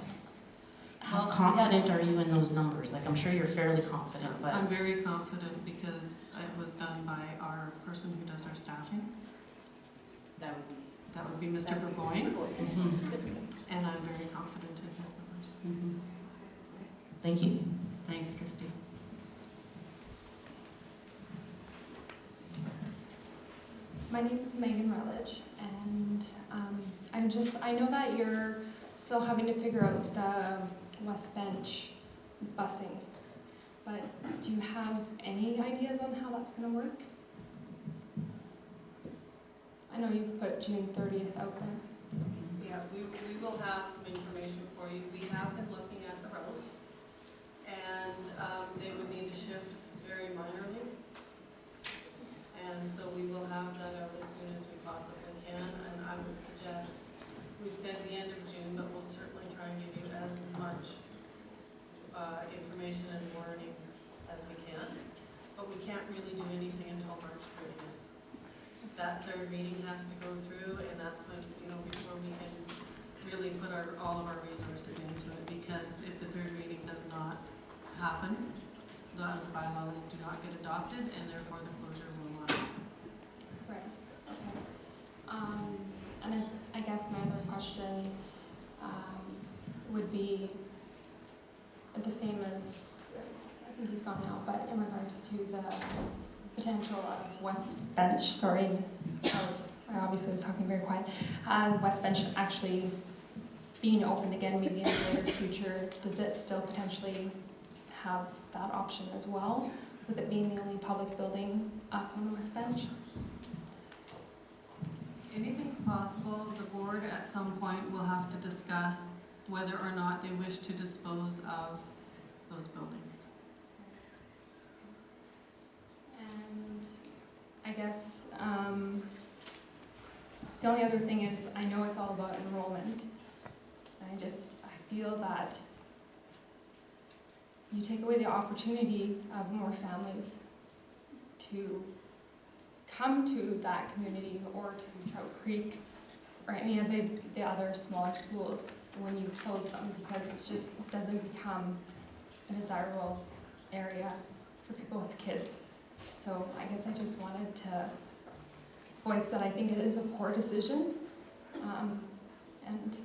how confident are you in those numbers? Like, I'm sure you're fairly confident, but... I'm very confident because it was done by our person who does our staffing. That would be Mr. Burgoyne. And I'm very confident in his numbers. Thank you. Thanks, Christy. My name is Megan Rutledge, and I know that you're still having to figure out the West Bench busing, but do you have any ideas on how that's going to work? I know you put June 30th out there. Yeah, we will have some information for you. We have been looking at the roads, and they would need to shift very minorly. And so we will have that out as soon as we possibly can, and I would suggest, we've said the end of June, but we'll certainly try and give you as much information and warning as we can. But we can't really do anything until March 30th. That third reading has to go through, and that's when, before we can really put all of our resources into it, because if the third reading does not happen, the bylaws do not get adopted, and therefore the closure will not happen. Right, okay. And I guess my other question would be the same as, I think he's gone now, but in regards to the potential of West Bench, sorry, I obviously was talking very quiet, West Bench actually being opened again, maybe in the near future, does it still potentially have that option as well, with it being the only public building up on the West Bench? Anything's possible. The board at some point will have to discuss whether or not they wish to dispose of those buildings. And I guess the only other thing is, I know it's all about enrollment. I feel that you take away the opportunity of more families to come to that community or to Trout Creek or any of the other smaller schools when you close them, because it doesn't become a desirable area for people with kids. So I guess I just wanted to voice that I think it is a poor decision, and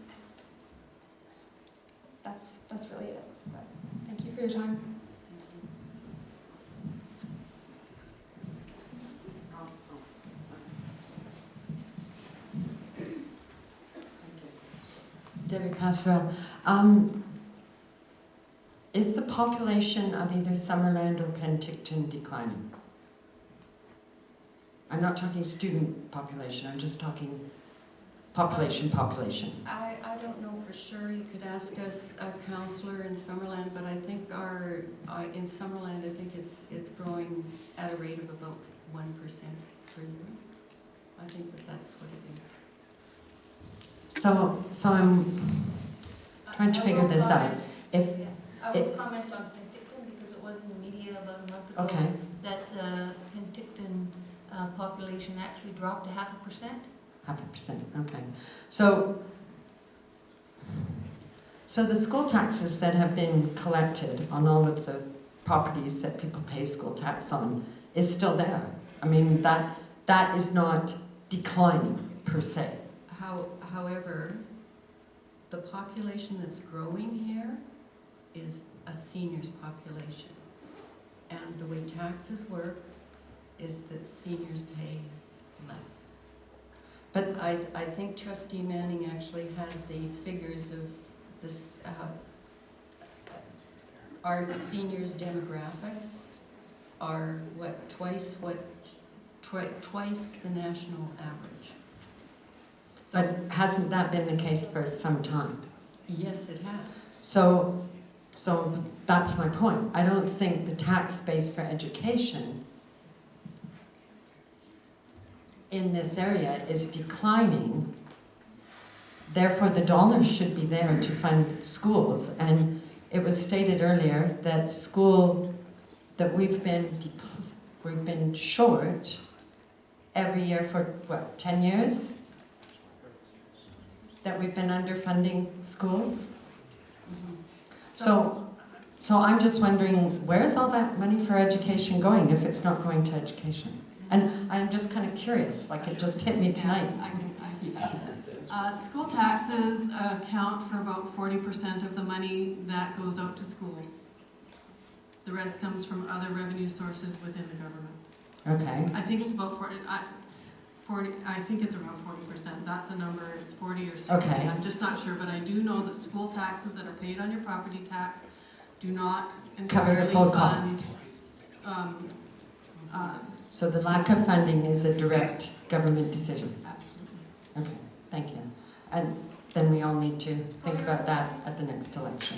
that's really it. But thank you for your time. Debbie Paswell, is the population of either Summerland or Penticton declining? I'm not talking student population, I'm just talking population. I don't know for sure. You could ask us a counselor in Summerland, but I think in Summerland, I think it's growing at a rate of about 1% per year. I think that's what it is. So I'm trying to figure this out. I will comment on Penticton because it was in the media about a month ago. Okay. That the Penticton population actually dropped to 0.5%. 0.5%, okay. So the school taxes that have been collected on all of the properties that people pay school tax on is still there. I mean, that is not declining per se. However, the population that's growing here is a seniors population. And the way taxes work is that seniors pay less. But I think Trustee Manning actually had the figures of this, our seniors demographics are twice the national average. But hasn't that been the case for some time? Yes, it has. So So that's my point. I don't think the tax base for education in this area is declining. Therefore, the dollars should be there to fund schools. And it was stated earlier that we've been short every year for, what, 10 years? That we've been underfunding schools? So I'm just wondering, where's all that money for education going if it's not going to education? And I'm just kind of curious, like it just hit me tonight. School taxes account for about 40% of the money that goes out to schools. The rest comes from other revenue sources within the government. Okay. I think it's about 40, I think it's around 40%. That's a number, it's 40 or 60. Okay. I'm just not sure, but I do know that school taxes that are paid on your property tax do not Cover entirely the full fund, cost. So the lack of funding is a direct government decision. Absolutely. Okay, thank you. And then we all need to think about that at the next election.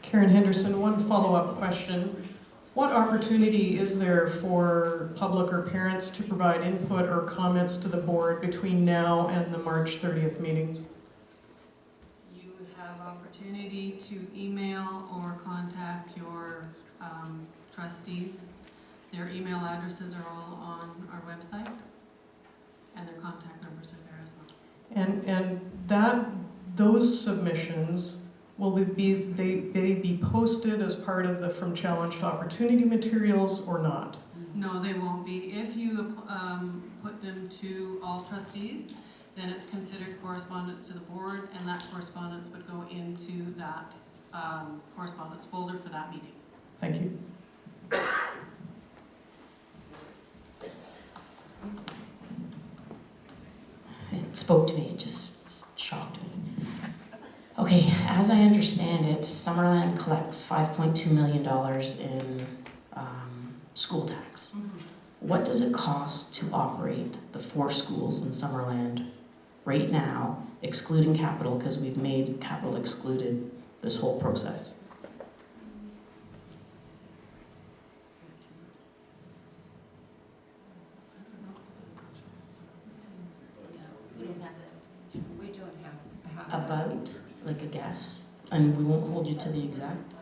Karen Henderson, one follow-up question. What opportunity is there for public or parents to provide input or comments to the board between now and the March 30th meeting? You have opportunity to email or contact your trustees. Their email addresses are all on our website, and their contact numbers are there as well. And those submissions, will they be posted as part of the From Challenged Opportunity materials or not? No, they won't be. If you put them to all trustees, then it's considered correspondence to the board, and that correspondence would go into that correspondence folder for that meeting. Thank you. It spoke to me, it just shocked me. Okay, as I understand it, Summerland collects $5.2 million in school tax. What does it cost to operate the 4 schools in Summerland right now, excluding capital, because we've made capital excluded this whole process? We don't have About, like a guess, and we won't hold you to the exact?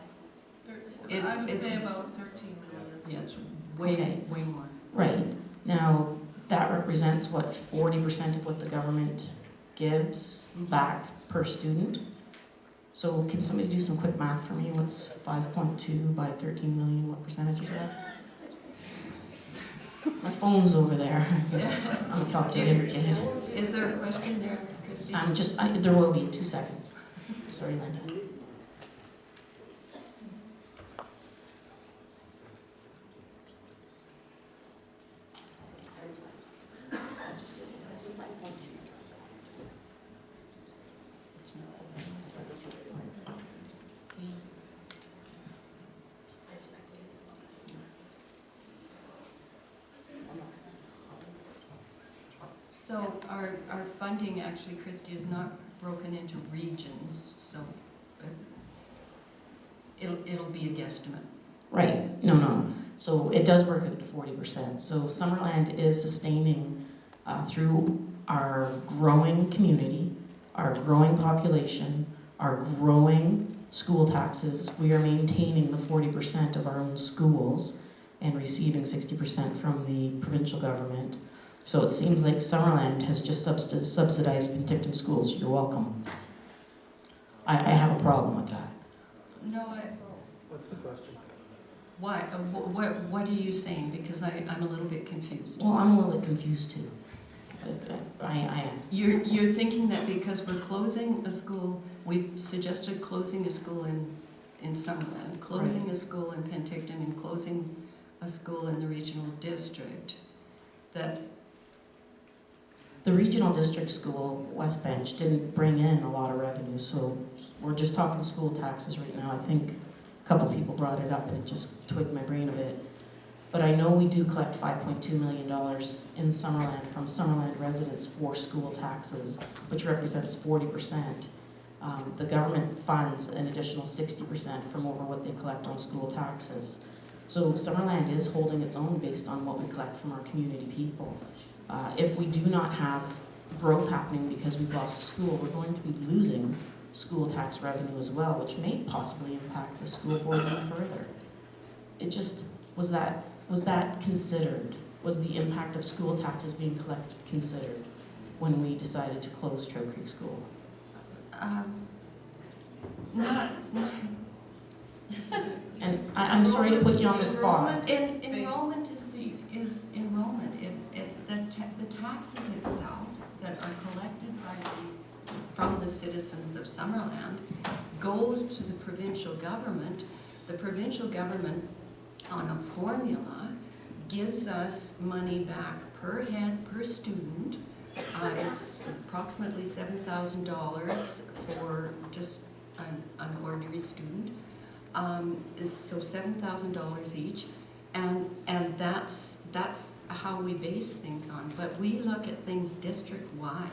I would say about 13 million. Yeah, it's way, Okay. way more. Right. Now, that represents, what, 40% of what the government gives back per student? So can somebody do some quick math for me? What's 5.2 by 13 million? What percentage is that? My phone's over there. I'm a calculator kid. Is there a question there, Christine? There will be 2 seconds. Sorry, Linda. So our funding, actually, Christy, is not broken into regions, so it'll be a guesstimate. Right, no. So it does work out to 40%. So Summerland is sustaining through our growing community, our growing population, our growing school taxes. We are maintaining the 40% of our own schools and receiving 60% from the provincial government. So it seems like Summerland has just subsidized Penticton schools. You're welcome. I have a problem with that. No, What's the question? why? What are you saying? Because I'm a little bit confused. Well, I'm a little bit confused too. I am. You're thinking that because we're closing a school, we've suggested closing a school in Summerland, closing a school in Penticton, and closing a school in the regional district, that The regional district school, West Bench, didn't bring in a lot of revenue, so we're just talking school taxes right now. I think a couple people brought it up and it just twigged my brain a bit. But I know we do collect $5.2 million in Summerland from Summerland residents for school taxes, which represents 40%. The government funds an additional 60% from over what they collect on school taxes. So Summerland is holding its own based on what we collect from our community people. If we do not have growth happening because we've lost a school, we're going to be losing school tax revenue as well, which may possibly impact the school board even further. It just, was that considered? Was the impact of school taxes being collected considered when we decided to close Trout Creek School? Not, And I'm sorry to put you on the spot. enrollment is enrollment. The taxes itself that are collected from the citizens of Summerland goes to the provincial government. The provincial government, on a formula, gives us money back per head, per student. It's approximately $7,000 for just an ordinary student. So $7,000 each, and that's how we base things on. But we look at things district-wide.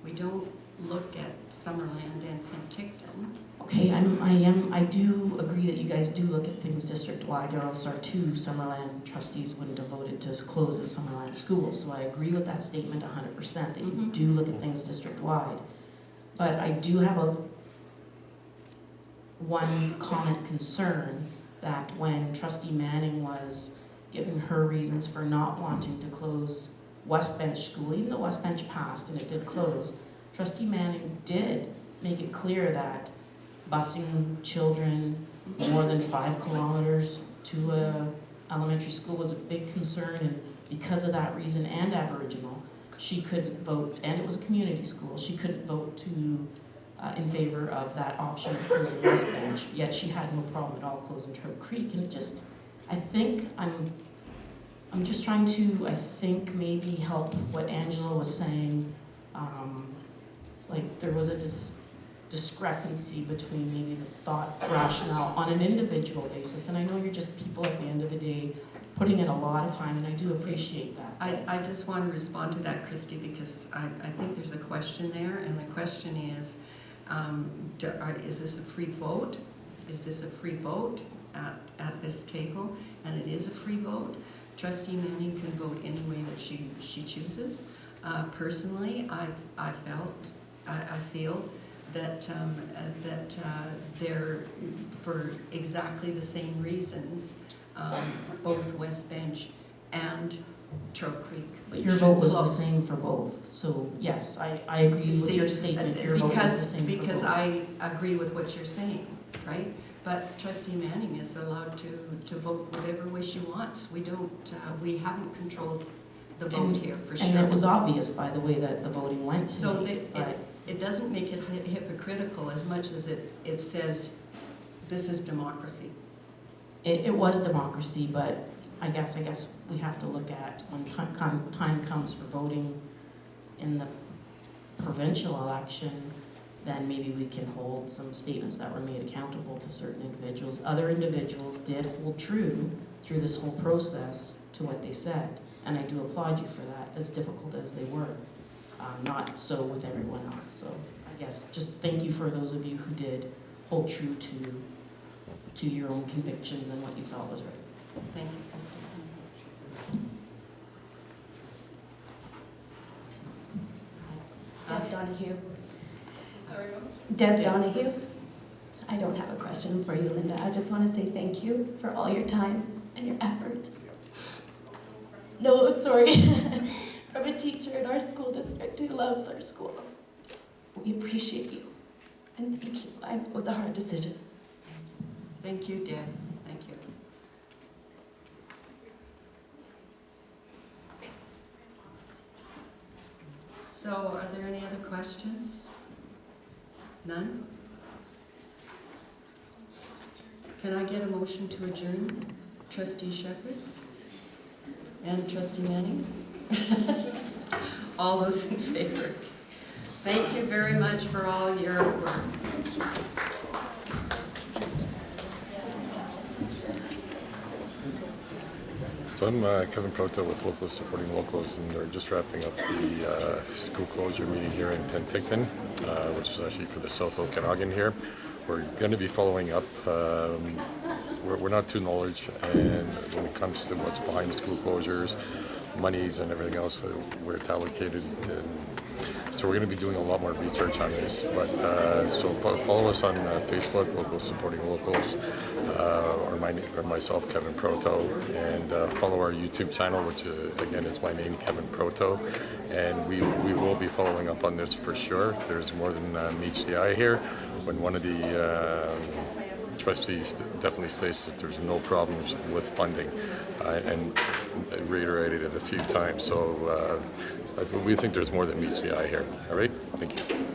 We don't look at Summerland and Penticton. Okay, I do agree that you guys do look at things district-wide, or else our two Summerland trustees wouldn't have voted to close the Summerland school. So I agree with that statement 100%, that you do look at things district-wide. But I do have one comment concern that when Trustee Manning was giving her reasons for not wanting to close West Bench School, even though West Bench passed and it did close, Trustee Manning did make it clear that busing children more than 5 kilometers to a elementary school was a big concern, and because of that reason and Aboriginal, she couldn't vote, and it was a community school, she couldn't vote to in favor of that option of closing West Bench, yet she had no problem at all closing Trout Creek. And it just, I think I'm just trying to, I think, maybe help what Angela was saying. Like there was a discrepancy between maybe the thought rationale on an individual basis. And I know you're just people at the end of the day putting in a lot of time, and I do appreciate that. I just want to respond to that, Christy, because I think there's a question there, and the question is this a free vote? Is this a free vote at this table? And it is a free vote. Trustee Manning can vote any way that she chooses. Personally, I feel that they're, for exactly the same reasons, both West Bench and Trout Creek. But your vote was the same for both, so yes, I agree with your statement. Your vote was the same for both. Because I agree with what you're saying, right? But Trustee Manning is allowed to vote whatever way she wants. We haven't controlled the vote here, for sure. And it was obvious by the way that the voting went. So it doesn't make it hypocritical as much as it says this is democracy. It was democracy, but I guess we have to look at when time comes for voting in the provincial election, then maybe we can hold some statements that were made accountable to certain individuals. Other individuals did hold true through this whole process to what they said, and I do applaud you for that, as difficult as they were. Not so with everyone else, so I guess just thank you for those of you who did hold true to your own convictions and what you felt was right. Thank you, Christy. Deb Donahue. Sorry, what was Deb Donahue. I don't have a question for you, Linda. I just want to say thank you for all your time and your effort. No, sorry. From a teacher in our school district who loves our school. We appreciate you. And thank you. It was a hard decision. Thank you, Deb. Thank you. So, are there any other questions? None? Can I get a motion to adjourn? Trustee Shepherd? And Trustee Manning? All those in favor? Thank you very much for all your work. So I'm Kevin Proto with Locals Supporting Locals, and we're just wrapping up the school closure meeting here in Penticton, which is actually for the South Okanagan here. We're going to be following up. We're not too knowledge, and when it comes to what's behind the school closures, monies and everything else, where it's allocated. So we're going to be doing a lot more research on this. But so follow us on Facebook, Locals Supporting Locals, or myself, Kevin Proto, and follow our YouTube channel, which again is my name, Kevin Proto, and we will be following up on this for sure. There's more than meets the eye here. When one of the trustees definitely states that there's no problems with funding, and reiterated it a few times. So we think there's more than meets the eye here. All right, thank you.